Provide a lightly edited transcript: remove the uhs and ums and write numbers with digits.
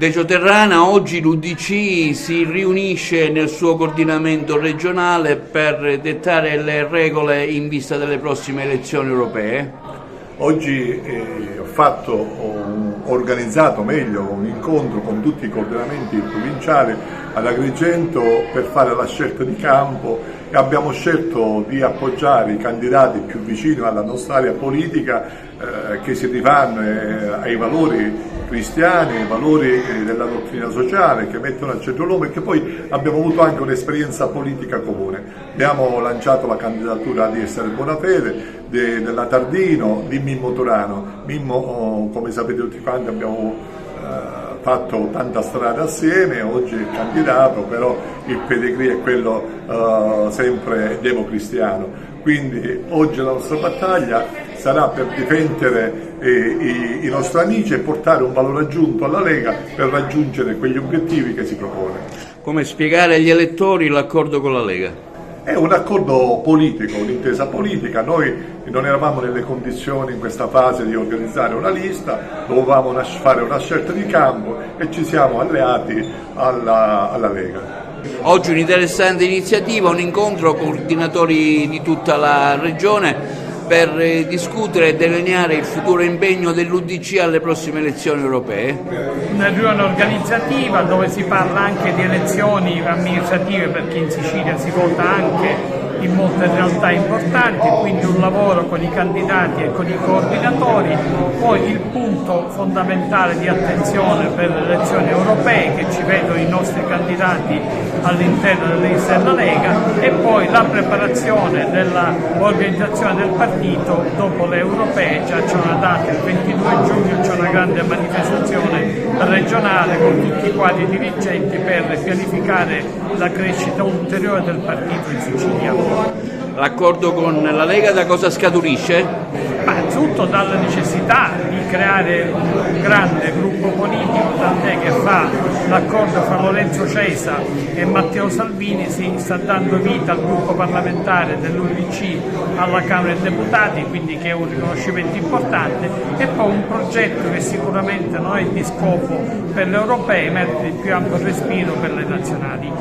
Decio Terrana, oggi l'UDC si riunisce nel suo coordinamento regionale per dettare le regole in vista delle prossime elezioni europee. Oggi ho organizzato un incontro con tutti i coordinamenti provinciali ad Agrigento per fare la scelta di campo e abbiamo scelto di appoggiare i candidati più vicini alla nostra area politica che si rifanno ai valori cristiani, ai valori della dottrina sociale, che mettono al centro l'uomo e che poi abbiamo avuto anche un'esperienza politica comune. Abbiamo lanciato la candidatura di Esther Bonafede, della Tardino, di Mimmo Turano. Mimmo, come sapete tutti quanti, abbiamo fatto tanta strada assieme, oggi è candidato, però il pedigree è quello sempre democristiano. Quindi oggi la nostra battaglia sarà per difendere i nostri amici e portare un valore aggiunto alla Lega per raggiungere quegli obiettivi che si propone. Come spiegare agli elettori l'accordo con la Lega? È un accordo politico, un'intesa politica. Noi non eravamo nelle condizioni in questa fase di organizzare una lista, dovevamo fare una scelta di campo e ci siamo alleati alla Lega. Oggi un'interessante iniziativa, un incontro con coordinatori di tutta la regione per discutere e delineare il futuro impegno dell'UDC alle prossime elezioni europee. Una riunione organizzativa dove si parla anche di elezioni amministrative, perché in Sicilia si vota anche in molte realtà importanti, quindi un lavoro con i candidati e con i coordinatori. Poi il punto fondamentale di attenzione per le elezioni europee, che ci vedono i nostri candidati all'interno delle liste della Lega, e poi la preparazione dell'organizzazione del partito dopo le europee. Già c'è una data, il 22 giugno c'è una grande manifestazione regionale con tutti i quadri dirigenti per pianificare la crescita ulteriore del partito in Sicilia. L'accordo con la Lega da cosa scaturisce? Tutto dalla necessità di creare un grande gruppo politico, tant'è che fa l'accordo fra Lorenzo Cesa e Matteo Salvini, si sta dando vita al gruppo parlamentare dell'UDC alla Camera dei Deputati, quindi che è un riconoscimento importante, e poi un progetto che sicuramente non è di scopo per le europee, ma è di più ampio respiro per le nazionali.